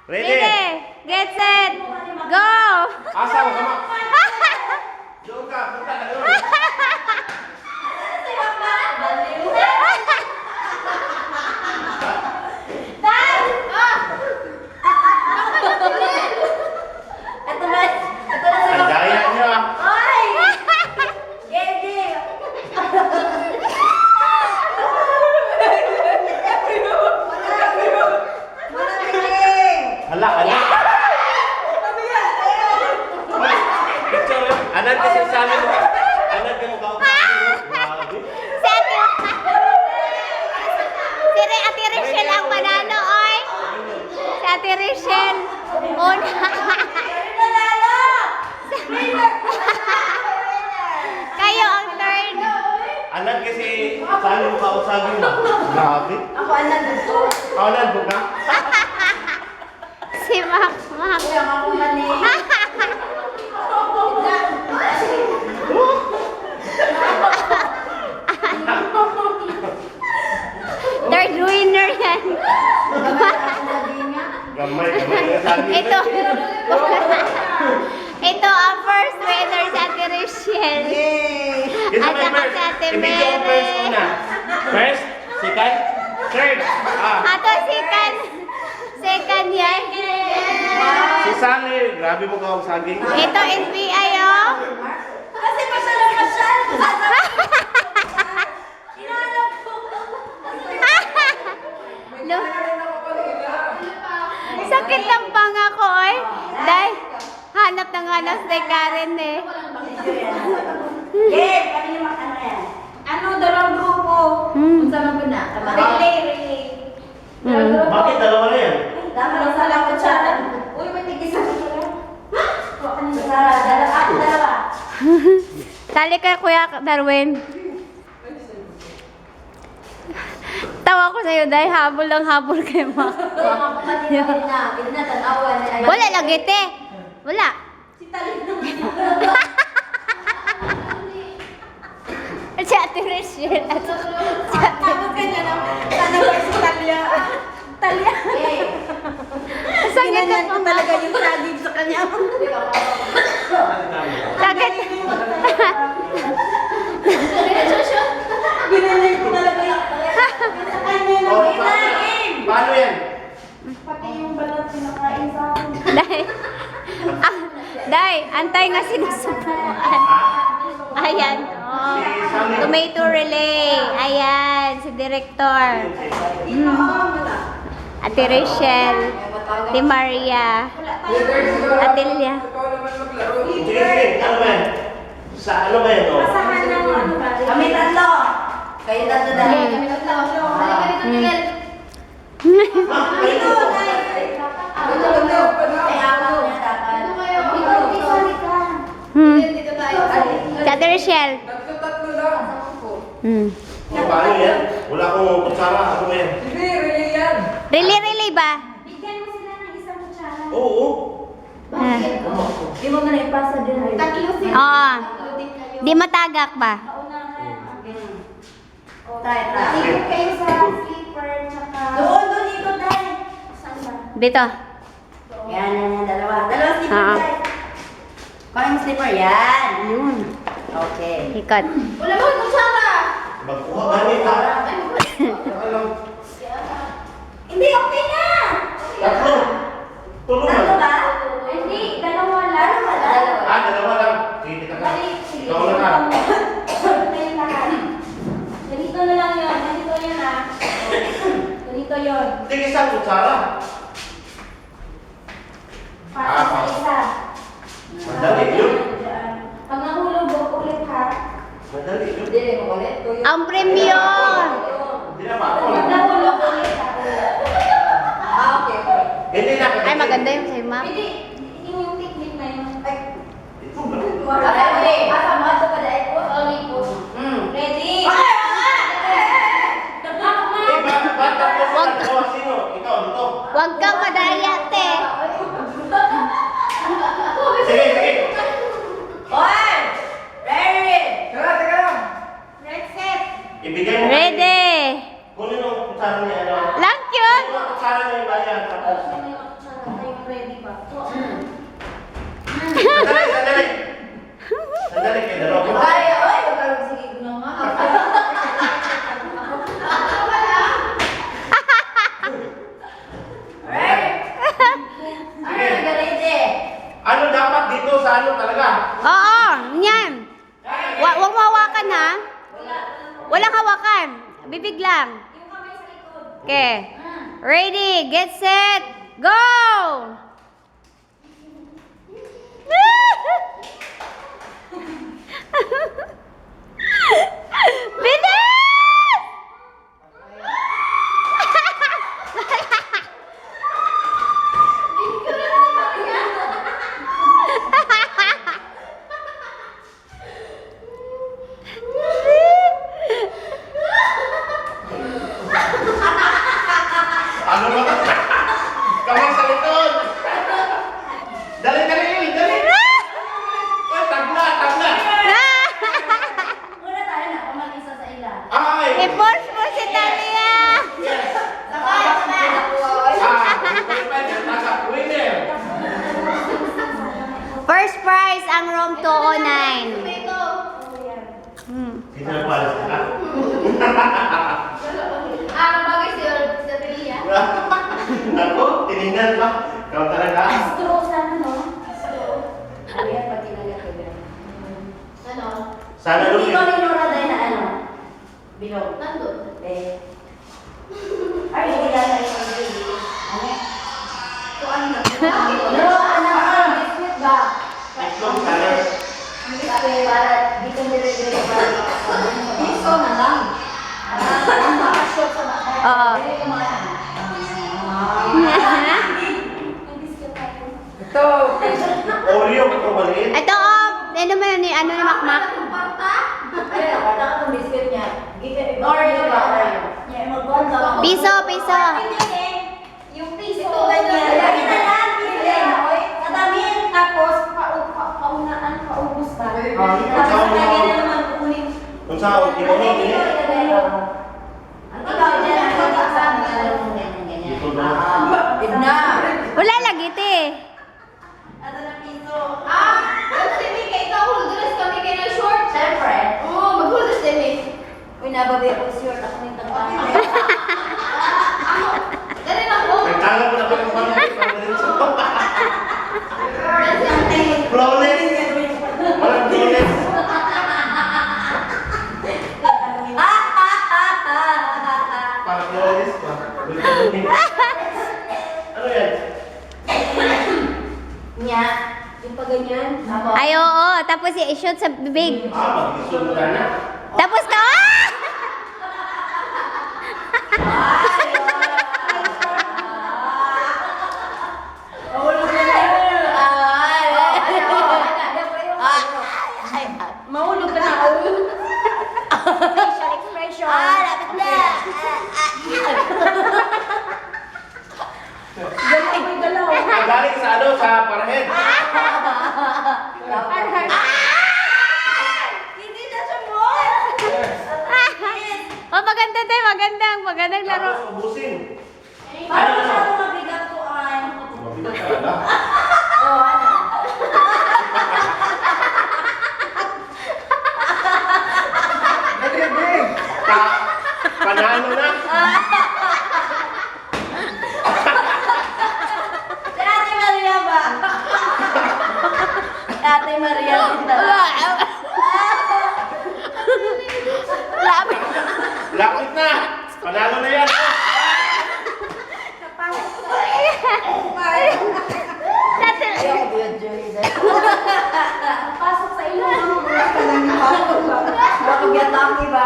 Ready? Get set. Go. Asa mo kama? Doon ka, punta ka doon. Ang daya niyo ah. Hala, hala. Picture yun. Anan kasi sa amin mo. Anan ka mo ka-upload. Grabe. Si Ate Rachel ang manalo, oy. Si Ate Rachel. Una. Kayo ang third. Anan kasi sa amin mo ka-usagin mo. Grabe. Ako anan dito. Anan po ka? Si Mac. Yang ako mani. Third winner yan. Gamay, gamay na sa amin. Ito ang first winner sa Ate Rachel. At saka si Ate Hindi ko ang first Mary. una. First, second, third. Ato second yan. Si Sally, grabe mo ka-usagin. Ito NBI oh. Kasi pasyal. Inanap ko. No. Sakit ng panga ko oy. Dahil hanap ng hanap si Karen eh. Kanina makano yan. Ano, dalawang grupo. Unsa man gud na? Relay. Bakit dalawa na yan? Dama lang sa lang kutsara. Uy, may tigisa ko pala. Ha? Dalawa. Sali ka Kuya Darwin. Tawa ko sa'yo dahil habol lang habol kay Mac. Pwede na tanawan. Wala lagi te. Wala. Si Talino. Si Ate Rachel. Tapos kanya na. Sana ba si Talia? Talia. Sakit ng Ginanyan ko panga talaga ko. yung saging sa kanya. Sakit. Ginanyan ko talaga yung sa kanya na Oh, kinain. paano yan? Pati yung balat pinakain sa akin. Day, antay nga sinusubuan. Ayan. Oh. Tomato relay. Ayan, si Director. Ate Rachel. Ate Maria. Ate Lia. Sige, sige. Ano ba yan? Sa ano ba yan? Oh? Masahan ng ano ba? Kami tatlo. Kayo tatlo dahil. Kami tatlo. Halika dito, Miguel. Dito, dahil. Ay, ako niya dapat. Dito, halika. Dito tayo. Si Ate Rachel. Tatlo lang. Oh, paano yan? Wala akong kutsara. Ano ba yan? Relay ba? Bigyan mo sila ng isang kutsara. Oo. Bakit? Di mo na ipasa din. Tatlo sila. Oo. Di matagak ba? Try. Ikot kayo sa sleeper, tsaka... Doon, ikot dahil. Saan ba? Dito. Yan, dalawa. Dalawa sleeper Ah. dahil. Kaya mo sleeper, yan. Yun. Okay. Ikot. Wala mo, kutsara! Magkuha ganit ha. Alam. Hindi, okay na! Tatlo. Tulungan. Tatlo ba? Hindi, dalawa lang. Dalawa. Dalawa lang. Sige, ka ka. Ikaw na ka. Ganito na lang yun. Ganito yan ah. Ganito yun. Sige, isang kutsara. Para sa isa. Madali yun. Pag nahulog, ulit ha. Madali yun. Hindi, ulit. Ang premyo. Hindi na ba? Pag nahulog, ulit ha. Okay. Hindi na. Ay, maganda yung sa'yo, Mac. Hindi, yung technique na yun. Ay, Ito ba? okay. Asa mo ito pa dahil po? Only po. Ready? Ba't tapos na nagawa? Sino? Ikaw, dito. Huwag kang madaya, te. Sige, sige. One! Ready? Red set. Ibigay mo. Ready. Kunin ang kutsara niya. Ano? Lang yun. Kunin ang kutsara niya yung bayan. Tapos. Bibig lang. Okay. Ready, get set, go! Bilis! Ano ba? Kamay sa likod! Dali, dali, dali! Uy, tabla, tabla! Muna tayo na, mag-isa sa ila. Ay! I-force mo si Talia! Yes! Sabay, sabay. Winner! First prize ang room 209. Sino ang palas ka? Bagay si Telia. Ako, tinignan ba? Ikaw talaga? Straw sana, no? Straw. Ayan, pag kinagat ko yan. Ano? Sana Hindi nung... ko ninura dahil na ano? Bilog. Nandun. Eh. Ay, hindi lang na yung baby. Ano? Kuan na. No, ano? Biscuit ba? Itlog, sana. Kasi para dito nire-dire para Biso na lang. Ang makashot sa mga. Oo. Hindi ko mga Ito. Oreo, ito maliit. Ito ano mo yun, ano ni Makmak? Ay, wala ka itong biscuit niya. Oreo ba? Oreo. Mag-1 ka. Piso, piso. Yung piso. Ito ganyan. Lagi na lang. Katamin. Tapos, paunaan, paubos ba? Tapos, lagi na naman kukunin. Kung saan, kinunin eh. Ikaw dyan, ang pagkakasama ka lang ng ganyan. Dito na. Gitna. Wala lagi eh. Ano na piso? Kasi Mika, ikaw hulduras kami kayo ng short. Siyempre. Oo, maghulduras din eh. Uy, nababi ako short. Ako nang tangka. Ganun ako. Nagtala mo na ba ng pangit? That's something. Flawless. Walang flawless. Para flawless pa. Ano yan? Nya, yung pa ganyan. Ay, oo. Tapos i-shoot sa bibig. Mag-isun mo na. Tapos ka, Mahulog ka na. Facial expression. Lapit na. Galaw. Galing sa ano, sa parahead. Hindi na siya mo. oh, maganda tayo. Magandang laro. Tapos ubusin. Parang masyado mabigat ko ay. Mabigat talaga. Oo, ano? Panalo na. Si Ate Maria ba? Si Ate Maria din talaga. Lapit. Lapit na. Panalo na yan. Ayaw ko yun, Joy. Pasok sa ilong. Baka biyataki ba?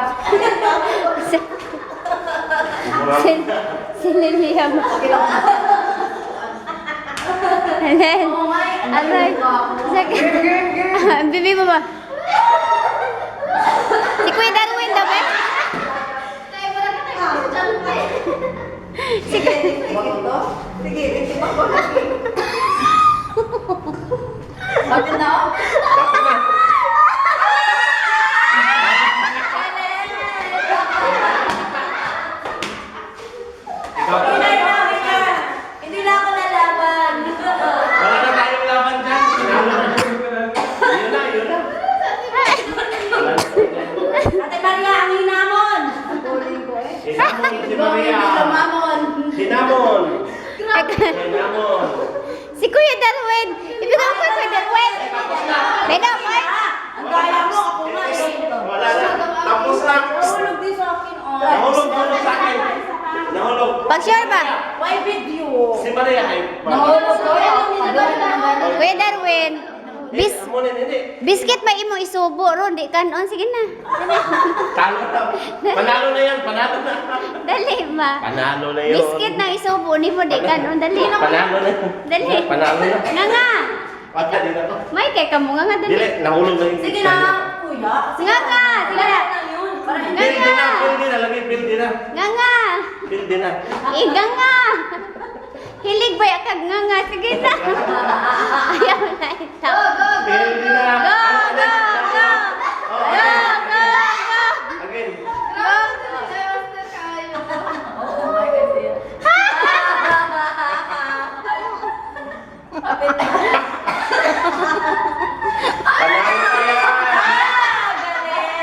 Si Liliam. Helen. Aray. Ang bibi mo ba? Si Kuya Darwin daw ba? Si Sige, itima ko. Bakit na ako? Lapit na. Hindi na ako lalaban. Wala na tayong laban dyan. Panalo na. Yun na. Ate Maria, ang hinamon. Buling ko eh. Sinamon si Maria. Lamamon. Sinamon. Sinamon. Si Kuya Darwin. Ibigay mo kay Kuya Darwin. Beno, boy. Ang gaya mo, ako nga eh. Wala na. Tapos na. Nahulog din sa akin, oh. Nahulog sa akin. Nahulog. Pag sure ba? Why video? Si Maria ay... Nahulog ko. Kuya Darwin, Hindi. biscuit ba imo isubo ron? Di kanon. Sige na. Talo na. Panalo na yan. Panalo na. Dali ba? Panalo na yun. Biscuit na isubo ni mo. Di kanon. Dali. Panalo na. Dali. Panalo na. Nga nga. Pagka din ako. May kay kamo nga nga. Dali. Dili, nahulog na yung Sige pizza na, niya. kuya. Nga nga. Sige na. Parang Nga Pildi na, nga. pildi na. Lagi pildi na. Nga nga. Pildi na. Iga nga. Hilig ba yakag nga nga. Sige na. Ayaw na ito. Pildi na. Go, go, go. Oh, Go, go, go. again. Go.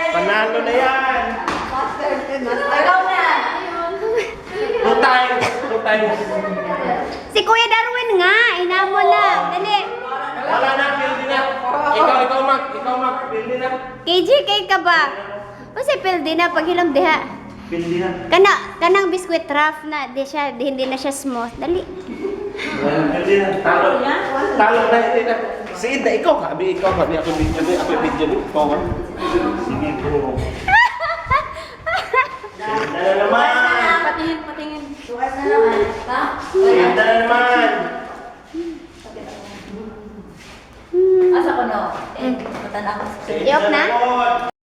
Panalo na yan. Panalo na yan. Tagaw na. 2 times. 2 times. Si Kuya Darwin nga. Inamo na. Dali. Wala na, pildi na. Ikaw, Mac. Ikaw, Mac. Pildi na. KJ, kay ka ba? O si Pildi na paghilom diha. Pildi na. Kanang biskuit rough na. Hindi na siya smooth. Dali. Pildi na. Talo. Talo na, hindi na. Si Ida, ikaw. Abi, ikaw. Abi, ako video ni. Ako video ni. Ikaw. Sige, po. Ida na naman. Patingin. Tuwas na naman. Ha? Ida na naman. Asa ko no? Matan ako. Si Ida Iyok na? po.